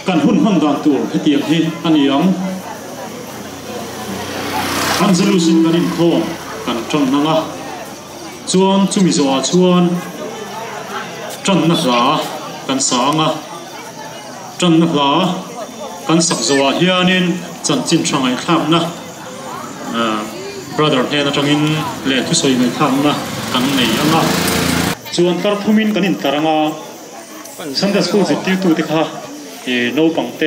กันหุ่นห้องด่านตัวให้เตียงหินอันยังอันจะรู้สึกกันอินโทกันจนนั่งอ่ะชวนจุมิจวชวนจนนักหลากันสางอ่ะจนนักหลากันสักจวเฮียนินจันจินช่างไอ้ข้ามนะbrother เฮนะจังอินเล่ทุสอยไม่ข้ามนะกันไหนยังอ่ะชวนการทุ่มินกันอินตารังอ่ะสันเดสกูจิตติวตุติค่ะโนปังเต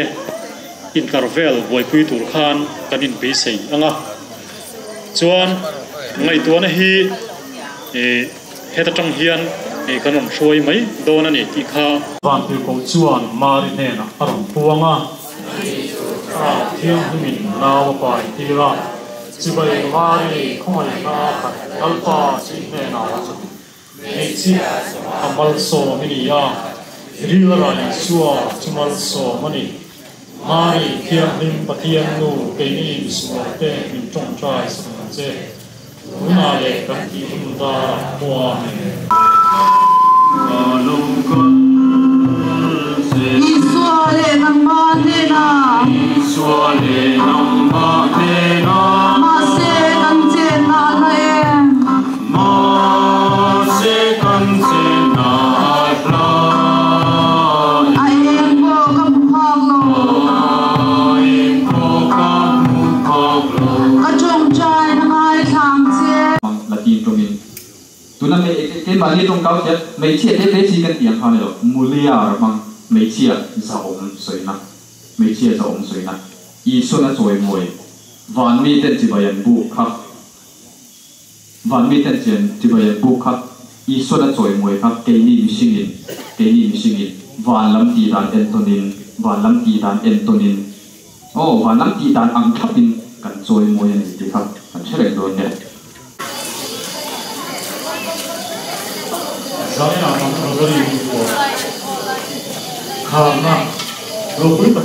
อินคาร์เวลบอยคุยตุรคานกันอินเบสย์อ่ะชวนไงตัวนี้เฮตจังเฮียนกันนช่วยไหมโดนนี่ที่ข้าวันที่เขาชวนมาดิเนนะอารมณ์พวงอ่ะเที่ยงมินลาวไปที่ละจิบไปมาดิขโมยนะอัลฟาสิเนนะเอชิอัมบัลโซมินิยารีลานิชัวจุมัลโซมันนี่มาดิเที่ยงมินปะเที่ยงนูเกนี่มิสโมเตมินจงใจสังเจอุณาเลกันที่อุนดามัวลุงกันอิสวาเลนังมาเทนาอิสวาเลนังมาเทนามาเสกันเจนาเลมาเสกันเจนาปลาไอเอ็มโบกับพังโลไอเอ็มโบกับพังโลกระจงใจนังไอทางเจละทีตรงนี้ตัวนั้นเอ็มบาลีตรงเขาจะไม่เชื่อเทชีกันอย่างเขาเนี่ยหรอกมูลยาหรือมั้งไม่เชื่อจะอมสวยนักไม่เชื่อจะอมสวยนักอีส่วนนั้นสวยมวยวันมีเต้นจีบยันบุกครับวันมีเต้นจีบยันบุกครับอีส่วนนั้นสวยมวยครับเกนี่มิชิงินวันลำตีดานเอนโทนินวันลำตีดานเอนโทนินโอ้วันลำตีดานอังคับอินกันสวยมวยนี่ดีครับกันเฉลยโดนเนี่ยsaya nak memberi info. Karena rupanya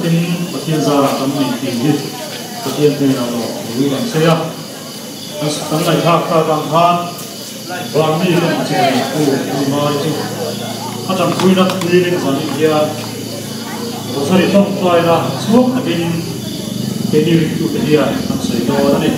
patin zara kami tinggi, patin ni nama bukan saya. Tangai hak banghan, bangni itu macam itu, rumah itu. Macam kuinat kuinin sana dia, besar itu tuai lah, semua patin itu dia, kan saya tahu ni.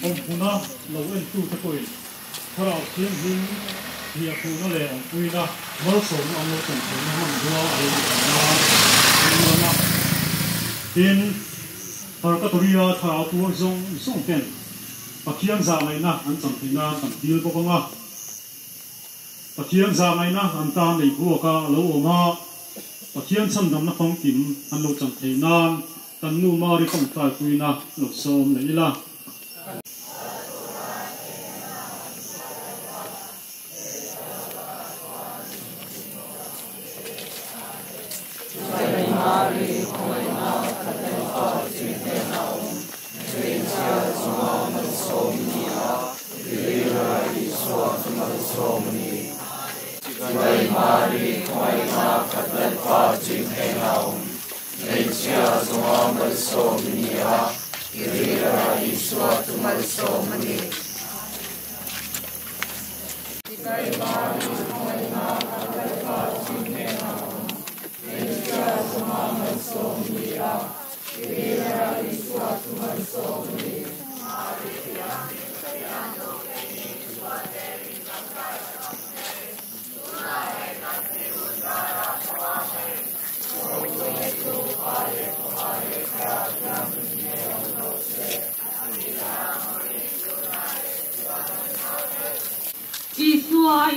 ผมคุณนะเราเอ็นตู้ตะกุยถ้าเราเทียมหินเทียคุณนั่นแหละคุยนะเมื่อสมเอาเราส่งถึงมันหัวอะไรนะหินตอนก็ตัวเรียถ้าเอาตัวส่งเป็นปะเทียนสามัยนะอันสังเกตนะสังเกตก็คงอ่ะปะเทียนสามัยนะอันตามในพวกก็เราออกมาปะเทียนสันดำนักท่องกิมอันเราจังเทนานตันนูมาริคงตายคุยนะหลบซ้อมเลยล่ะ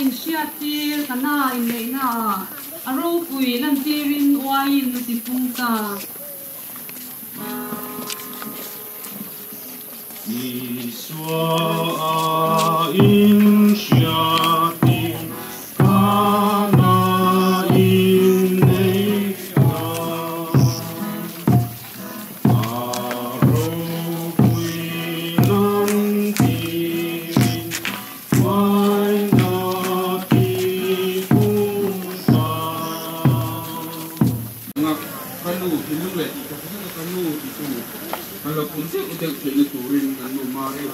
initiative kana in leina aro pui lan tirin wain ti pungta Iswa initiative kana in leina aro pui lan tirin wain kalau kunci untuk jadi turin dan lumari,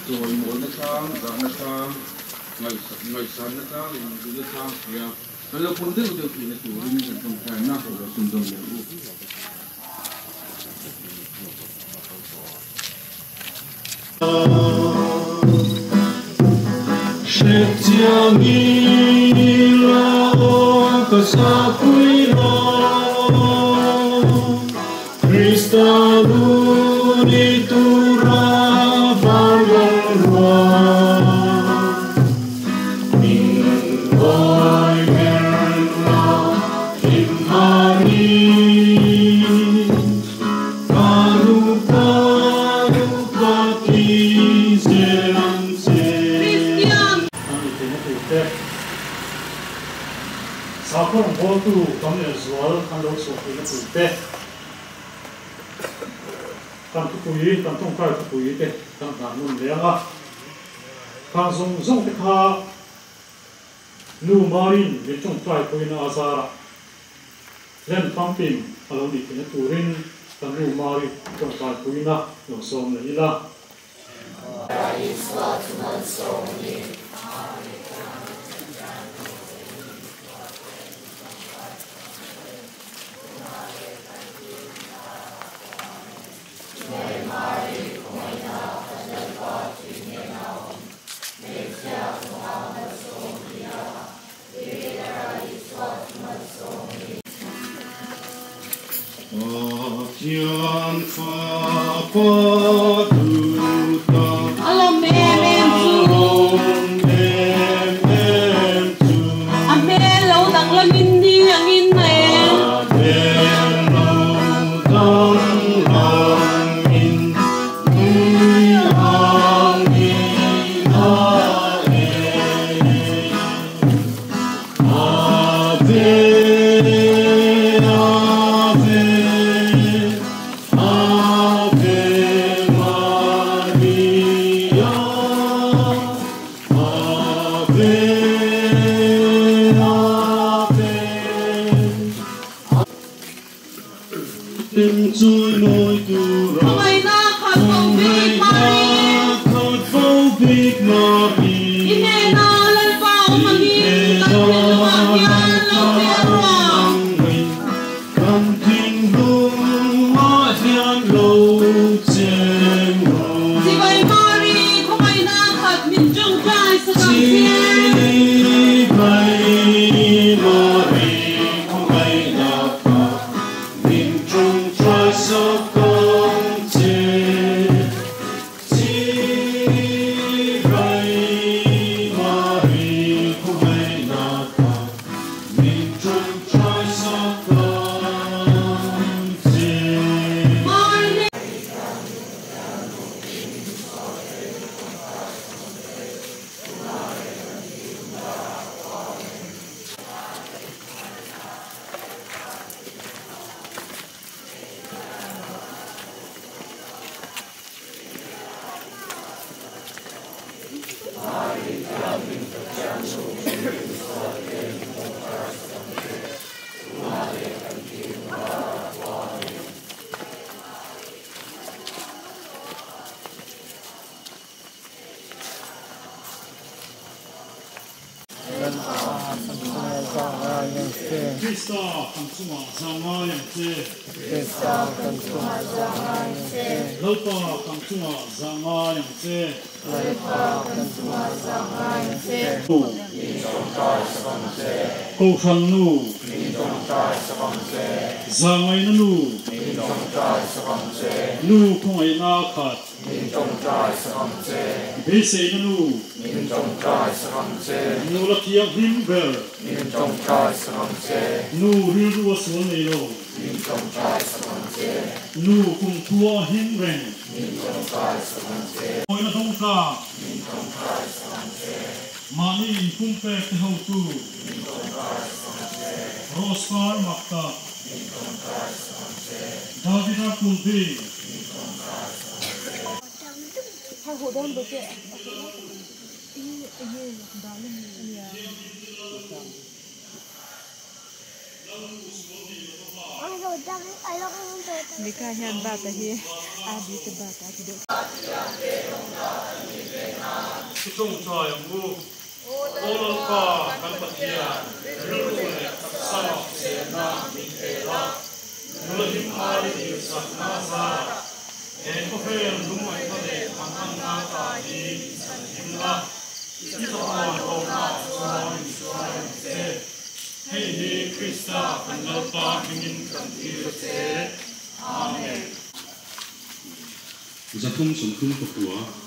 soal modal sang, dana sang, ngai sana sang, ini juga sang ya. Kalau kunci untuk jadi turin dan pemkana kalau sundong dulu. Setiangila kasakuila. Krista lunitura valorwa Mingoy merna himari Karupa kiselanse Christian Kami tinatute Sapong botu kami azual kalo tinatute tan tu pui tan tong kai tu pui te tan tan nun le nga ka zong zong te kha nu marin le chong kai pui na azara len pumping alo di te turin tan nu mari chong kai pui na no som le ila Tian fa pa tu ta alom em tu amelo dang lamin di ang inne amelo dang langin Tim chui nôi tu ra Ngày na khát phong big Marie khát phong big Marie Ine na lan pao mangin Tan hilwak yan lang merwang Kan ting lung ma hian lo chen Si bay Marie Krista kan chunga zanga yang che Lalpa kan chunga zanga yang che Ko khan nu zangai na nu khongai na khat bese na nu la tiang him ber nu ri ru so nei lo nu kum tua him ren oi na dong ka mani kum pe te ho tu Roscar Makta Davida Kulbi Mika hian bata hi adi te bata ti do Sung choi mu Olol ka kan patia Riru le sama se na mi te la Nulim hari di sakna sa ko fel lumai ko le ang na ka di sanim la ito ang ko na suai se Hey Krista kan lalpa hingin kan se Amen Zatum sumtum kapua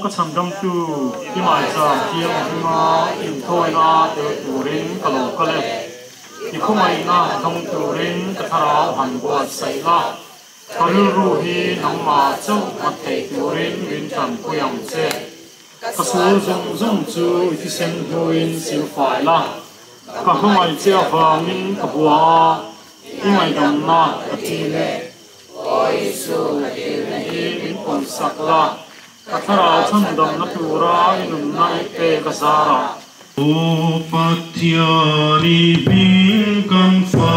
Các sản phẩm từ cái máy sản kia mà in thôi na từ turin cả lỗ cả lệ thì không ai na trong turin cái thảo hàn quốc xây la cái rùa hi nằm mà trong mặt thầy turin viên trần quang chế cái số dùng chú thì xem turin siêu phải la cái không ai chế vàng in cái bùa cái máy đồng na cái chi lệ ôi su cái in còn sắc la Kathara chandam natura inum naite kasara Upatyani bingam fa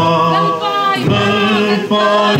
Lalpai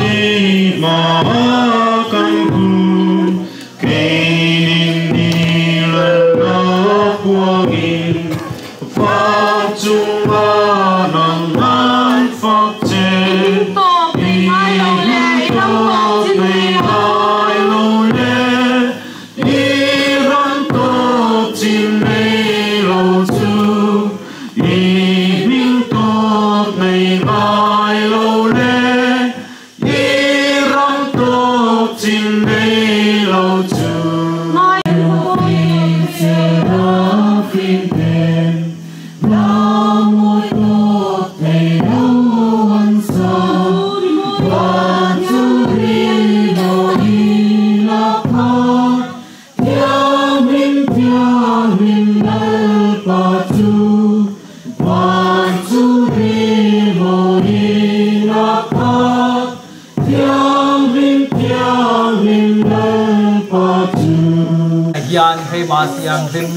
Yang dim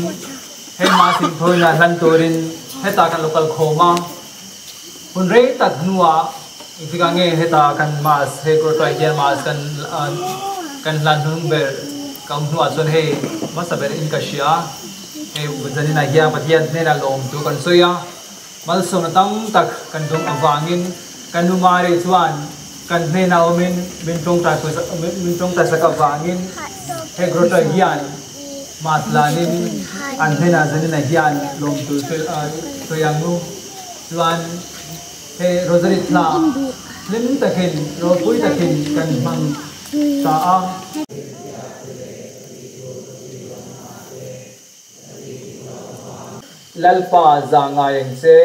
he ma sing thoi na lan torin he ta kan local khoma hun re ta hnua ifikange he ta kan mas he ko try jan mas kan lan hung ber kam hnua chon he masaber in kasia he bujani na hiya pathian ne na lom tu kan soya mal so na tam tak kan dong awangin kan nu mare chuan kan ne na omin min tong ta sa ka wangin he ko try yan Matlanin anthena zanina hian lom tu so yang nu chuan he rosary thla lim takin ro pui takin kan mang ta a lalpa zanga yang che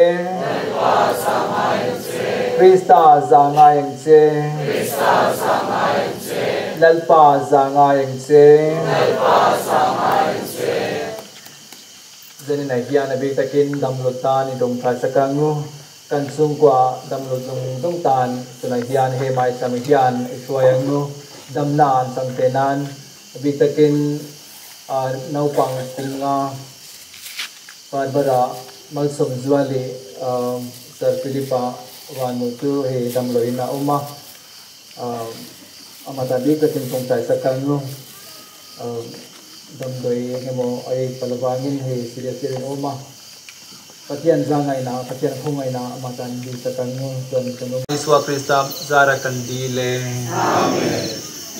Krista zanga yang che lalpa zanga yang che Jadi na hiya na big takin damlo tan idong prasakangu kan sungkwa damlo dong tan so na hiya he mai sam hiyan iswayang nu damnan sangtenan big takin naupang tinga parbara malsom zwali Sir Philippa wanu tu he damlo ina uma amata big takin tong prasakangu dam doi ngemo ai palawangin he serious oma patian zangai na patian khungai na matan di sakangu ton kanu Iswa Krista zara kandile amen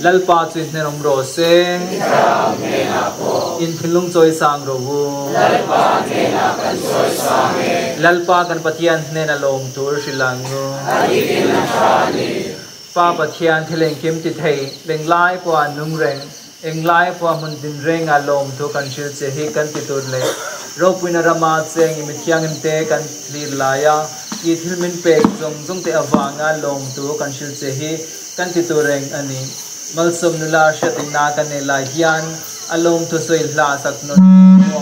lalpa chit ne rom ro se amen apo in thilung choi sang ro bu lalpa ne na kan choi sang lalpa kan patian ne na lom tur silangu ai din na chani pa patian thileng kim ti thei leng lai po nung reng eng lai po mun din reng alom to kan shil che he kan ti tur le ro puina rama cheng mi thiang im te kan thlir laya ki thilmin pe jong te awanga lom to kan shil che he kan ti tur reng ani malsom nula shatin na kan ne la hian alom to soi hla sak no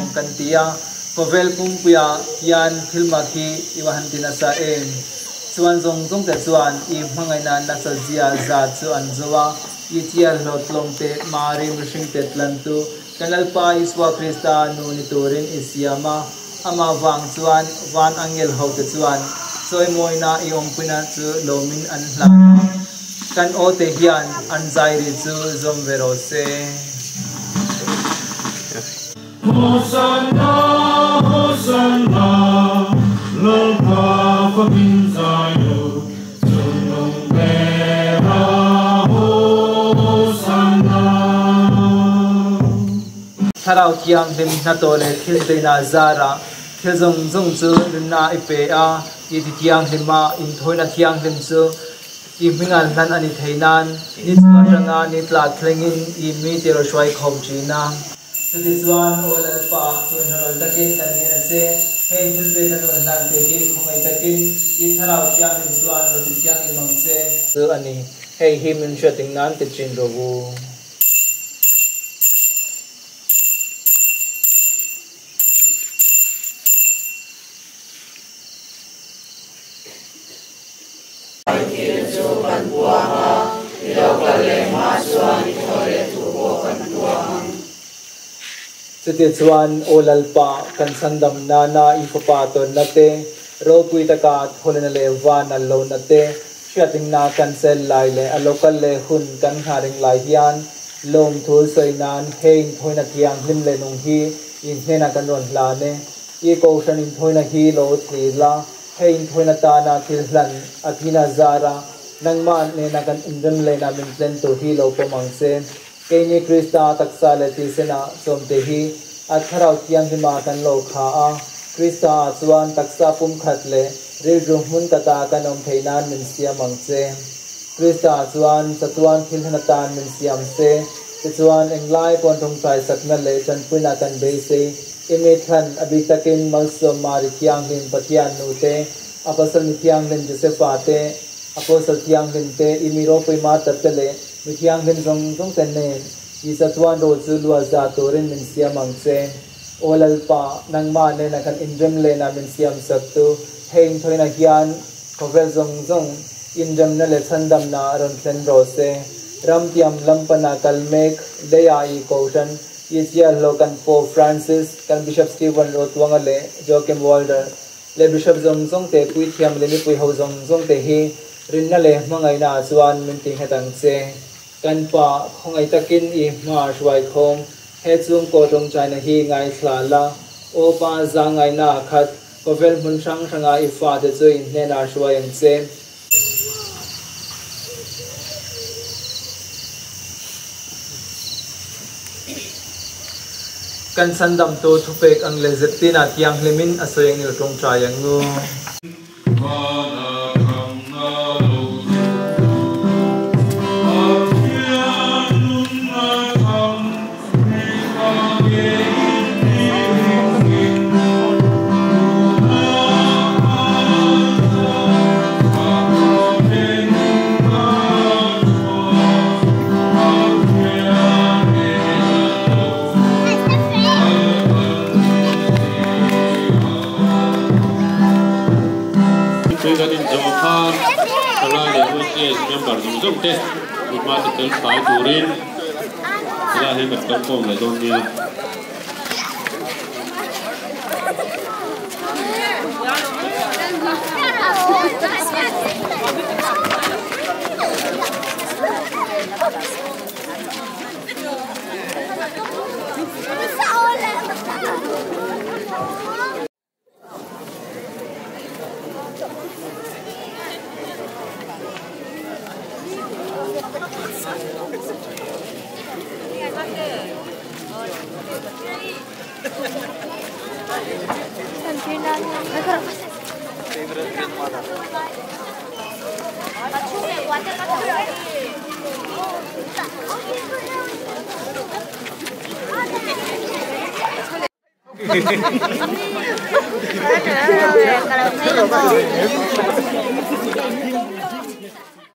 om kan tia povel pumpuya hian thilma khi iwahan tina sa en chuan jong te chuan I hmangai na na sa zia za chu an zowa Itia lotlong te mari mrising te tlantu kanalpa Iswa Krista nu niturin isyama ama wang chuan wan angel ho te chuan soi moina iong pina chu lomin an hla kan o te hian an zairi chu zom vero se Hosanna Hosanna lalpa fakin zayo tunong bera Tharau kiang dim na tole thil te na zara thil zong chu na ipe a I ti kiang lima in thoina kiang lim chu I mingal nan ani theinan ni chuanga ni tlak thlengin I mi te ro shwai khom china Sudi chuan olal pa tun harol takin kan ni se he thil te kan on nan te hi khumai takin I tharau kiang lim chuan ro ti kiang I mang se so ani he hi min shating nan te chin ro bu Siti chuan olal pa kan sandam nana ifapaton nate ro pui takat holen le wan lo nate shating na cancel lai le a local le hun kan haring lai hian lom thul soinan hein thoina tiang hlim le nung hi in hena kan ron hla ne I ko shan in thoina hi lo thila hein thoina ta na thil hlan athina zara nangma ne na kan indem le na min plan to hi lo pomang se ke ni krista taksa le ti sena somte hi atharau tiang hima kan lo kha a krista chuan taksa pum khat le ril ru mun kata kanom theinan min siamang che krista chuan chatuan thil hna tan min siam se chuan englai pon thong sai sakna le chan puna kan be se ime than abitakin malsom mari tiang lim pathian nu te apasal mi tiang lim josefa te apostle tiang lim te imiro poima tapele mi tiang lim jong jong ten ne I chatuan ro chu lua za torin min siamang che olal pa nangma ne na kan indrem le na min siam saktu hein thoina hian kovel zong zong indrem na le chandam na ron thlen ro se ramtiam lampana kalmek deya I kosan Yesial Logan Pope Francis kan Bishop Stephen Rotwanga le Joachim Walder le Bishop Zong Zong te pui thiam le mi pui ho zong zong te hi rinna le mangai na chuan min ting hetang che kan pa khongai takin I ma shwai khom he chung ko tong china hi ngai thlala o pa zangai na khat kovel mun sang sanga I fa de chu in ne na shwai ang che kan sandam to thupek ang lezetina tiang hlimin asoyang nil tong chayang nu Zoom test mathematical 5 turin ila he kat confirm la don ni Kalau